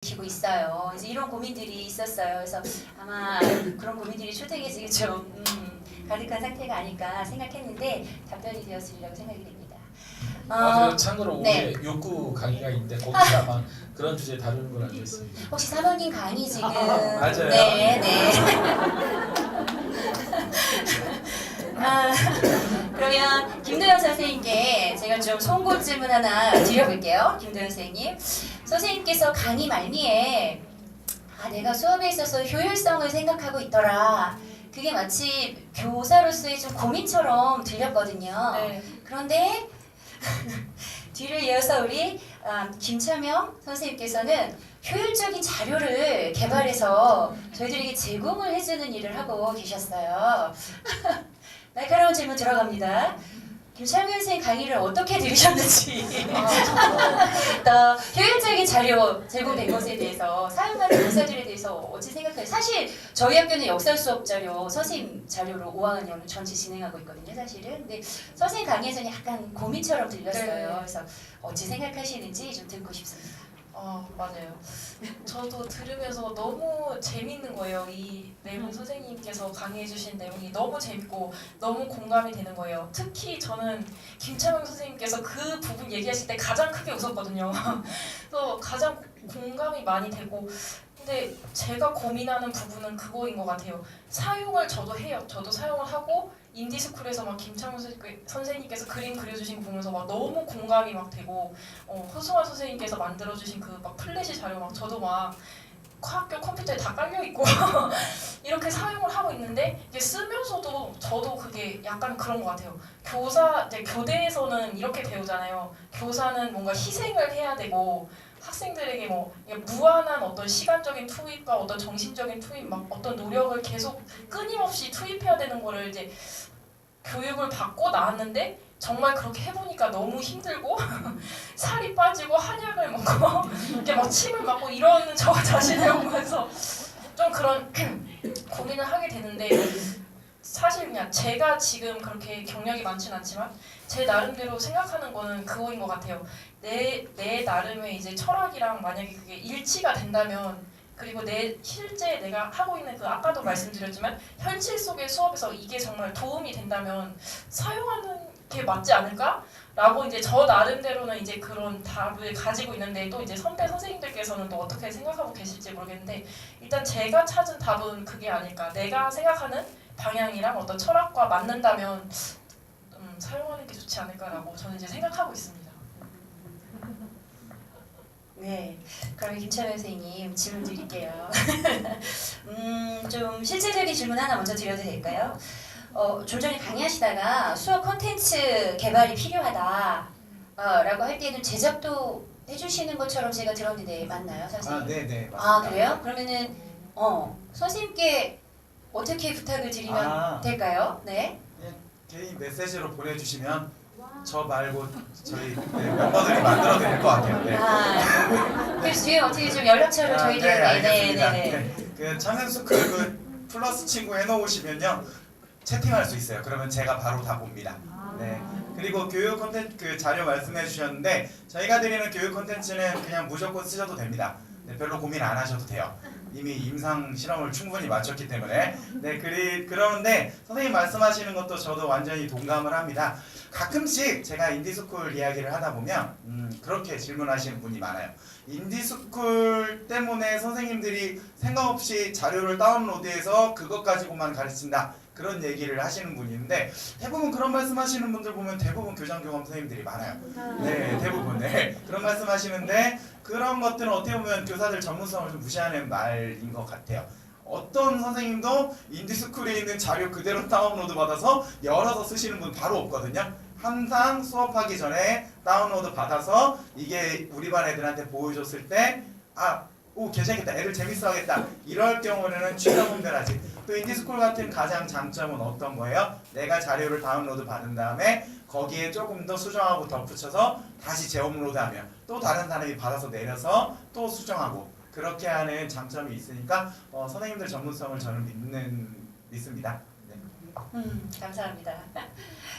지고 있어요. 이제 이런 고민들이 있었어요. 그래서 아마 그런 고민들이 초대기지게 좀 가득한 상태가 아닐까 생각했는데 답변이 되었으리라고 생각이 됩니다. 그리고 참고로 네. 오후에 욕구 강의가 있는데 거기서 아마 그런 주제 다루는 걸 알고 있습니다. 혹시 사모님 강의 지금 맞아요. 네. 그러면 김도현 선생님께 제가 좀 송곳 질문 하나 드려볼게요. 김도현 선생님. 선생님께서 강의 말미에 내가 수업에 있어서 효율성을 생각하고 있더라. 그게 마치 교사로서의 좀 고민처럼 들렸거든요. 네. 그런데 뒤를 이어서 우리 김차명 선생님께서는 효율적인 자료를 개발해서 저희들에게 제공을 해주는 일을 하고 계셨어요. 날카로운 질문 들어갑니다. 김차명 선생님 강의를 어떻게 들으셨는지 또 효율적인 자료 제공된 것에 대해서 사용하는 교사들에 대해서 어찌 생각해요? 사실 저희 학교는 역사 수업 자료 선생님 자료로 5학년 전체 진행하고 있거든요. 사실은 근데 선생님 강의에서는 약간 고민처럼 들렸어요. 네. 그래서 어찌 생각하시는지 좀 듣고 싶습니다. 맞아요. 저도 들으면서 너무 재밌는 거예요. 이 네분 선생님께서 강의해주신 내용이 너무 재밌고 너무 공감이 되는 거예요. 특히 저는 김차명 선생님께서 그 부분 얘기하실 때 가장 크게 웃었거든요. 그래서 가장 공감이 많이 되고 근데 제가 고민하는 부분은 그거인 것 같아요. 사용을 저도 해요. 저도 사용을 하고 인디스쿨에서 막 김창훈 선생님께서 그림 그려주신 거 보면서 막 너무 공감이 막 되고 허승환 선생님께서 만들어주신 그 막 플래시 자료 막 저도 막 학교 컴퓨터에 다 깔려 있고 이렇게 사용을 하고 있는데 이게 쓰면서도 저도 그게 약간 그런 것 같아요. 이제 교대에서는 이렇게 배우잖아요. 교사는 뭔가 희생을 해야 되고 학생들에게 뭐 무한한 어떤 시간적인 투입과 어떤 정신적인 투입, 막 어떤 노력을 계속 끊임없이 투입해야 되는 거를 이제 교육을 받고 나왔는데 정말 그렇게 해보니까 너무 힘들고 살이 빠지고 한약을 먹고 이렇게 막 침을 맞고 이런 저 자신을 보면서 좀 그런 고민을 하게 되는데 사실 그냥 제가 지금 그렇게 경력이 많진 않지만 제 나름대로 생각하는 거는 그거인 것 같아요. 내 나름의 이제 철학이랑 만약에 그게 일치가 된다면 그리고 실제 내가 하고 있는 그 아까도 말씀드렸지만 현실 속의 수업에서 이게 정말 도움이 된다면 사용하는 게 맞지 않을까? 라고 이제 저 나름대로는 이제 그런 답을 가지고 있는데 또 이제 선배 선생님들께서는 또 어떻게 생각하고 계실지 모르겠는데 일단 제가 찾은 답은 그게 아닐까. 내가 생각하는 방향이랑 어떤 철학과 맞는다면 사용하는 게 좋지 않을까라고 저는 이제 생각하고 있습니다. 네, 그럼 김차명 선생님 질문 드릴게요. 좀 실질적인 질문 하나 먼저 드려도 될까요? 좀 전에 강의하시다가 수업 콘텐츠 개발이 필요하다 라고 할 때는 제작도 해주시는 것처럼 제가 들었는데 맞나요, 선생님? 네네 맞습니다. 그래요? 그러면은 선생님께 어떻게 부탁을 드리면 될까요? 네. 개인 메시지로 보내주시면 저 말고 저희 멤버들이 만들어 드릴 것 같아요. 네. 그래서 뒤에 어떻게 좀 연락처를 저희들 알겠습니다. 그 청년스쿨 그 플러스 친구 해놓으시면요 채팅할 수 있어요. 그러면 제가 바로 다 봅니다. 네. 그리고 교육 콘텐츠 그 자료 말씀해 주셨는데 저희가 드리는 교육 콘텐츠는 그냥 무조건 쓰셔도 됩니다. 네, 별로 고민 안 하셔도 돼요. 이미 임상 실험을 충분히 마쳤기 때문에 그러는데 선생님 말씀하시는 것도 저도 완전히 동감을 합니다. 가끔씩 제가 인디스쿨 이야기를 하다 보면 그렇게 질문하시는 분이 많아요. 인디스쿨 때문에 선생님들이 생각 없이 자료를 다운로드해서 그것 가지고만 가르친다 그런 얘기를 하시는 분이 있는데 대부분 그런 말씀하시는 분들 보면 대부분 교장교감 선생님들이 많아요. 네, 대부분 그런 말씀하시는데 그런 것들은 어떻게 보면 교사들 전문성을 좀 무시하는 말인 것 같아요. 어떤 선생님도 인디스쿨에 있는 자료 그대로 다운로드 받아서 열어서 쓰시는 분 바로 없거든요. 항상 수업하기 전에 다운로드 받아서 이게 우리 반 애들한테 보여줬을 때 괜찮겠다, 애들 재밌어 하겠다 이럴 경우에는 취사 분별하지. 또 인디스쿨 같은 가장 장점은 어떤 거예요? 내가 자료를 다운로드 받은 다음에 거기에 조금 더 수정하고 덧붙여서 다시 재업로드하면 또 다른 사람이 받아서 내려서 또 수정하고 그렇게 하는 장점이 있으니까 선생님들 전문성을 저는 믿습니다. 네. 감사합니다.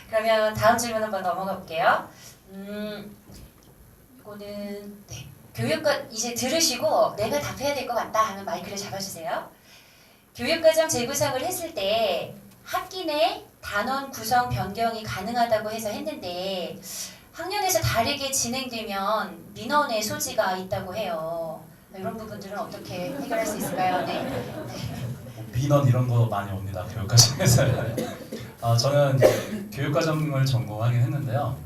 그러면 다음 질문 한번 넘어가 볼게요. 이거는 교육과 이제 들으시고 내가 답해야 될 것 같다 하면 마이크를 잡아주세요. 교육과정 재구성을 했을 때 학기 내 단원 구성 변경이 가능하다고 해서 했는데 학년에서 다르게 진행되면 민원의 소지가 있다고 해요. 이런 부분들은 어떻게 해결할 수 있을까요? 네. 민원 이런 거 많이 옵니다. 교육과정에서. 저는 이제 교육과정을 전공하긴 했는데요.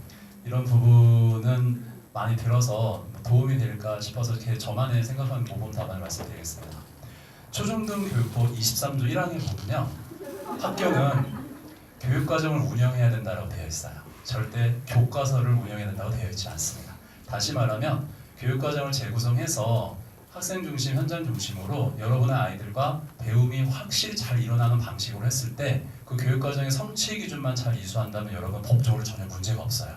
이런 부분은 많이 들어서 도움이 될까 싶어서 이렇게 저만의 생각하는 모범 답안을 말씀드리겠습니다. 초중등 교육법 23조 1항에 보면요. 학교는 교육과정을 운영해야 된다고 되어 있어요. 절대 교과서를 운영해야 된다고 되어 있지 않습니다. 다시 말하면 교육과정을 재구성해서 학생 중심, 현장 중심으로 여러분의 아이들과 배움이 확실히 잘 일어나는 방식으로 했을 때 그 교육과정의 성취 기준만 잘 이수한다면 여러분 법적으로 전혀 문제가 없어요.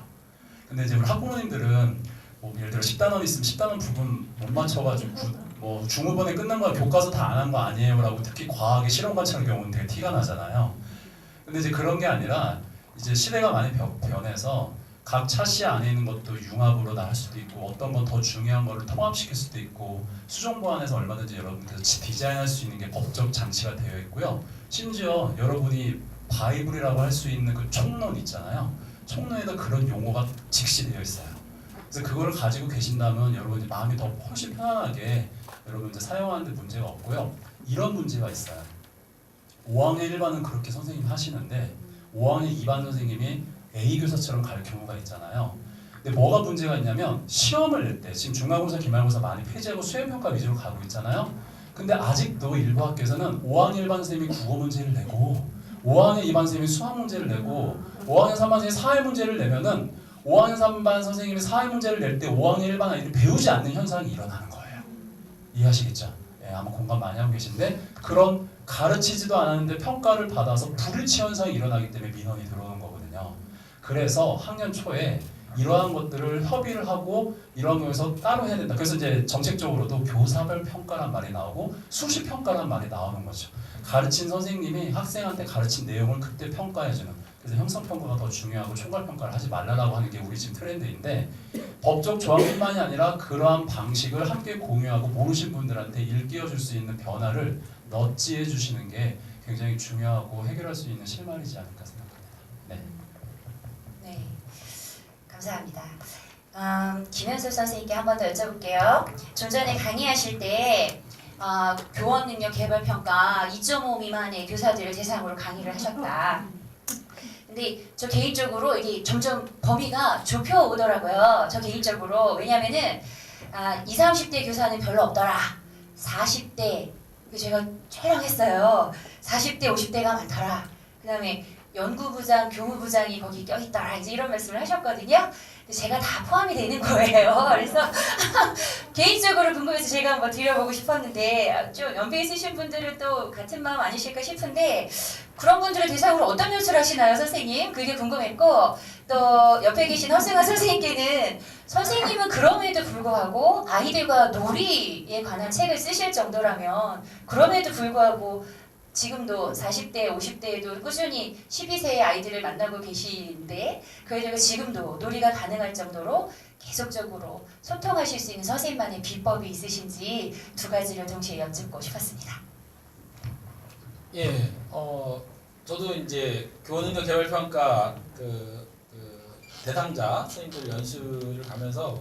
근데 이제 우리 학부모님들은 뭐 예를 들어 10단원 있으면 10단원 부분 못 맞춰가지고 뭐 중후반에 끝난 거 교과서 다 안 한 거 아니에요라고 특히 과학의 실험 관찰 경우는 되게 티가 나잖아요. 근데 이제 그런 게 아니라 이제 시대가 많이 변해서 각 차시 안에 있는 것도 융합으로 다 할 수도 있고 어떤 건 더 중요한 거를 통합시킬 수도 있고 수정 보완해서 얼마든지 여러분께서 디자인할 수 있는 게 법적 장치가 되어 있고요. 심지어 여러분이 바이블이라고 할 수 있는 그 총론 있잖아요. 총론에도 그런 용어가 직시되어 있어요. 그래서 그걸 가지고 계신다면 여러분이 마음이 더 훨씬 편안하게 여러분 이제 사용하는데 문제가 없고요. 이런 문제가 있어요. 5학년 1반은 그렇게 선생님이 하시는데 5학년 2반 선생님이 A 교사처럼 갈 경우가 있잖아요. 근데 뭐가 문제가 있냐면 시험을 낼 때 지금 중간고사, 기말고사 많이 폐지하고 수행평가 위주로 가고 있잖아요. 근데 아직도 일부 학교에서는 5학년 1반 선생님이 국어 문제를 내고 5학년 2반 선생님이 수학 문제를 내고 5학년 3반 선생님이 사회 문제를 내면은 5학년 3반 선생님이 사회 문제를 낼 때 5학년 1반 아이들이 배우지 않는 현상이 일어나는 거예요. 이해하시겠죠? 예, 아마 공감 많이 하고 계신데 그런 가르치지도 않았는데 평가를 받아서 불일치 현상이 일어나기 때문에 민원이 들어오는 거거든요. 그래서 학년 초에 이러한 것들을 협의를 하고 이런 거에서 따로 해야 된다. 그래서 이제 정책적으로도 교사별 평가란 말이 나오고 수시 평가란 말이 나오는 거죠. 가르친 선생님이 학생한테 가르친 내용을 그때 평가해주는. 그래서 형성평가가 더 중요하고 총괄평가를 하지 말라고 하는 게 우리 지금 트렌드인데 법적 조항뿐만이 아니라 그러한 방식을 함께 공유하고 모르신 분들한테 일깨워줄 수 있는 변화를 넛지해 주시는 게 굉장히 중요하고 해결할 수 있는 실마리지 않을까 생각합니다. 네. 네, 감사합니다. 김현수 선생님께 한 번 더 여쭤볼게요. 좀 전에 강의하실 때 교원 능력 개발 평가 2.5 미만의 교사들을 대상으로 강의를 하셨다. 근데 저 개인적으로 이게 점점 범위가 좁혀 오더라고요. 저 개인적으로 왜냐면은 20, 30대 교사는 별로 없더라. 40대 제가 촬영했어요. 40대, 50대가 많더라. 그다음에 연구부장, 교무부장이 거기 껴있더라. 이제 이런 말씀을 하셨거든요. 근데 제가 다 포함이 되는 거예요. 그래서 개인적으로 궁금해서 제가 한번 드려보고 싶었는데 좀 연배 있으신 분들은 또 같은 마음 아니실까 싶은데 그런 분들을 대상으로 어떤 연수를 하시나요, 선생님? 그게 궁금했고 또 옆에 계신 허승아 선생님께는 선생님은 그럼에도 불구하고 아이들과 놀이에 관한 책을 쓰실 정도라면 그럼에도 불구하고 지금도 40대, 50대에도 꾸준히 12세의 아이들을 만나고 계시는데 그래도 지금도 놀이가 가능할 정도로 계속적으로 소통하실 수 있는 선생님만의 비법이 있으신지 두 가지를 동시에 여쭙고 싶었습니다. 예, 저도 이제 교원능력 개발평가 대상자 선생님들 연수를 가면서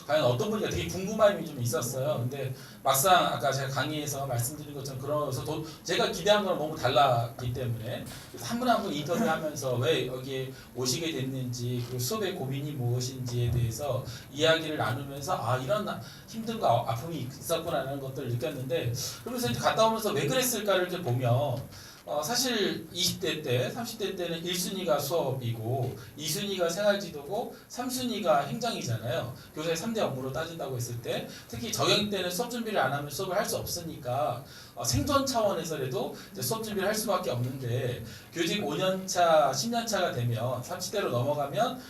과연 어떤 분인가 되게 궁금함이 좀 있었어요. 근데 막상 아까 제가 강의에서 말씀드린 것처럼 그러면서 제가 기대한 거랑 너무 달랐기 때문에 한 분 한 분 인터뷰하면서 왜 여기에 오시게 됐는지 그리고 수업의 고민이 무엇인지에 대해서 이야기를 나누면서 이런 힘듦과 아픔이 있었구나라는 것들을 느꼈는데 그러면서 이제 갔다 오면서 왜 그랬을까를 이제 보면 사실 20대 때, 30대 때는 1순위가 수업이고 2순위가 생활지도고 3순위가 행정이잖아요. 교사의 3대 업무로 따진다고 했을 때 특히 저경 때는 수업 준비를 안 하면 수업을 할 수 없으니까 생존 차원에서라도 이제 수업 준비를 할 수밖에 없는데 교직 5년차, 10년차가 되면 30대로 넘어가면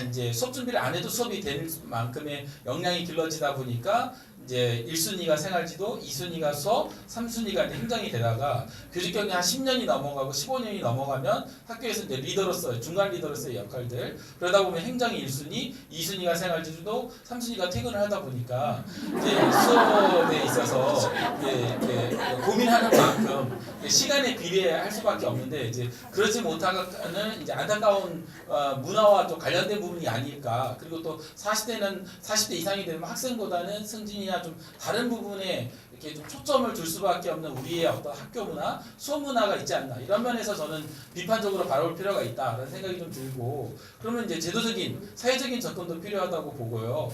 이제 수업 준비를 안 해도 수업이 될 만큼의 역량이 길러지다 보니까 이제 1순위가 생활지도, 2순위가 수업, 3순위가 이제 행정이 되다가 교직 경력 한 10년이 넘어가고 15년이 넘어가면 학교에서 이제 리더로서 중간 리더로서의 역할들 그러다 보면 행정이 1순위, 2순위가 생활지도, 3순위가 퇴근을 하다 보니까 이제 수업에 있어서 이제 고민하는 만큼 시간에 비례할 수밖에 없는데 이제 그러지 못하는 이제 안타까운 문화와 또 관련된 부분이 아닐까. 그리고 또 40대 이상이 되면 학생보다는 승진이나 좀 다른 부분에 이렇게 좀 초점을 둘 수밖에 없는 우리의 어떤 학교 문화, 수업 문화가 있지 않나 이런 면에서 저는 비판적으로 바라볼 필요가 있다라는 생각이 좀 들고 그러면 이제 제도적인 사회적인 접근도 필요하다고 보고요.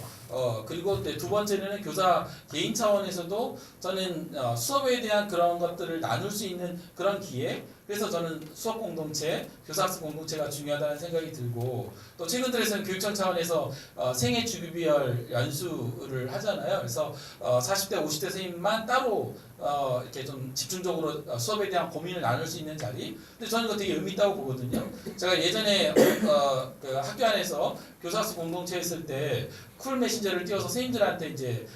그리고 두 번째는 교사 개인 차원에서도 저는 수업에 대한 그런 것들을 나눌 수 있는 그런 기회. 그래서 저는 수업 공동체, 교사학습 공동체가 중요하다는 생각이 들고 또 최근 들어서는 교육청 차원에서 생애 주기별 연수를 하잖아요. 그래서 40대, 50대 선생님만 따로 이렇게 좀 집중적으로 수업에 대한 고민을 나눌 수 있는 자리. 근데 저는 그거 되게 의미 있다고 보거든요. 제가 예전에 그 학교 안에서 교사학습 공동체 했을 때 쿨 메신저를 띄워서 선생님들한테 이제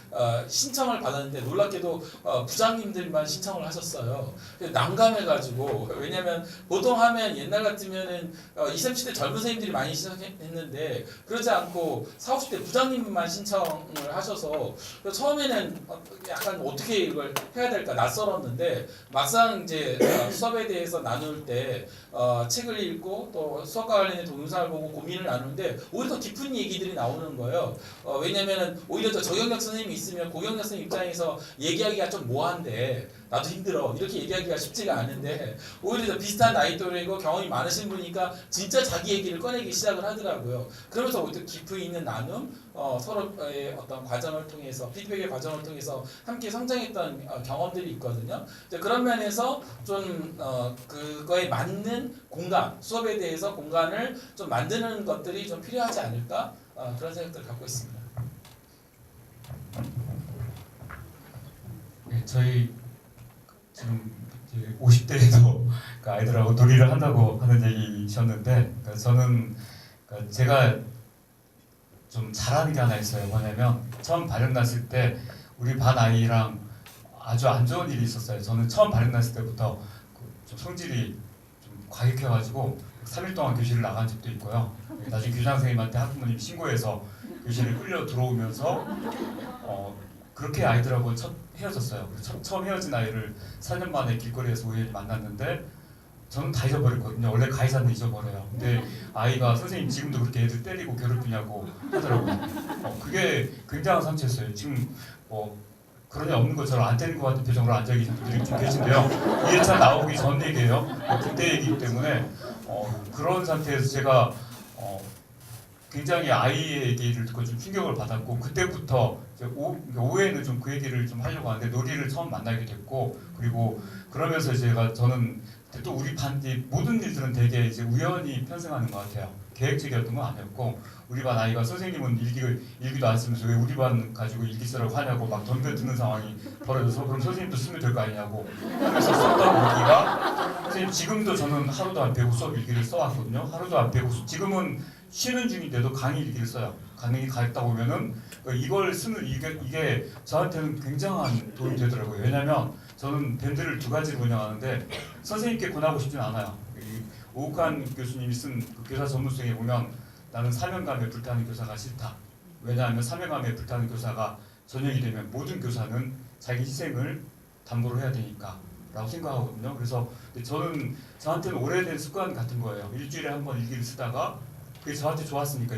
신청을 받았는데 놀랍게도 부장님들만 신청을 하셨어요. 난감해가지고 왜냐면 보통 하면 옛날 같으면은 20, 30대 젊은 선생님들이 많이 신청했는데 그러지 않고 40, 50대 부장님만 신청을 하셔서 처음에는 약간 어떻게 이걸 해야 될까 낯설었는데 막상 이제 수업에 대해서 나눌 때 책을 읽고 또 수업과 관련된 동영상을 보고 고민을 나누는데 오히려 더 깊은 얘기들이 나오는 거예요. 왜냐면은 오히려 더 저경력 선생님이 있으면 고경력 선생님 입장에서 얘기하기가 좀 뭐한데 나도 힘들어 이렇게 얘기하기가 쉽지가 않은데 오히려 더 비슷한 나이 또래고 경험이 많으신 분이니까 진짜 자기 얘기를 꺼내기 시작을 하더라고요. 그러면서 오히려 깊이 있는 나눔, 서로의 어떤 과정을 통해서 피드백의 과정을 통해서 함께 성장했던 경험들이 있거든요. 그런 면에서 좀 그거에 맞는 공간, 수업에 대해서 공간을 좀 만드는 것들이 좀 필요하지 않을까 그런 생각들을 갖고 있습니다. 네, 저희 지금 50대에도 아이들하고 놀이를 한다고 하는 얘기셨는데 저는 제가 좀 잘하는 게 하나 있어요. 뭐냐면 처음 발령 났을 때 우리 반 아이랑 아주 안 좋은 일이 있었어요. 저는 처음 발령 났을 때부터 좀 성질이 좀 과격해가지고 3일 동안 교실을 나간 적도 있고요. 나중에 교장 선생님한테 학부모님이 신고해서 교실을 끌려 들어오면서 그렇게 아이들하고 헤어졌어요. 처음 헤어진 아이를 4년 만에 길거리에서 우연히 만났는데 저는 다 잊어버렸거든요. 원래 가해자는 잊어버려요. 근데 아이가 선생님 지금도 그렇게 애들 때리고 괴롭히냐고 하더라고요. 그게 굉장한 상처였어요. 지금 그런 일 없는 것처럼 안 때린 것 같은 표정으로 앉아 계신 분들이 좀 계신데요. 2회차 나오기 전 얘기예요. 그때 얘기이기 때문에 그런 상태에서 제가 굉장히 아이의 얘기를 듣고 좀 충격을 받았고 그때부터 오후에는 좀 그 얘기를 좀 하려고 하는데 놀이를 처음 만나게 됐고 그리고 그러면서 저는 또 우리 반 모든 일들은 되게 이제 우연히 편승하는 것 같아요. 계획적이었던 건 아니었고 우리 반 아이가 선생님은 일기도 안 쓰면서 왜 우리 반 가지고 일기 쓰라고 하냐고 막 덤벼드는 상황이 벌어져서 그럼 선생님도 쓰면 될 거 아니냐고 하면서 썼던 일기가 선생님 지금도 저는 하루도 안 빼고 수업 일기를 써왔거든요. 하루도 안 빼고 지금은 쉬는 중인데도 강의 일기를 써요. 강의 갔다 오면은 이걸 쓰는 이게 저한테는 굉장한 도움이 되더라고요. 왜냐면 저는 밴드를 2가지를 운영하는데 선생님께 권하고 싶진 않아요. 오욱한 교수님이 쓴 그 교사 전문성에 보면 나는 사명감에 불타는 교사가 싫다. 왜냐하면 사명감에 불타는 교사가 전역이 되면 모든 교사는 자기 희생을 담보로 해야 되니까 라고 생각하거든요. 그래서 저한테는 오래된 습관 같은 거예요. 일주일에 한 번 일기를 쓰다가 그게 저한테 좋았으니까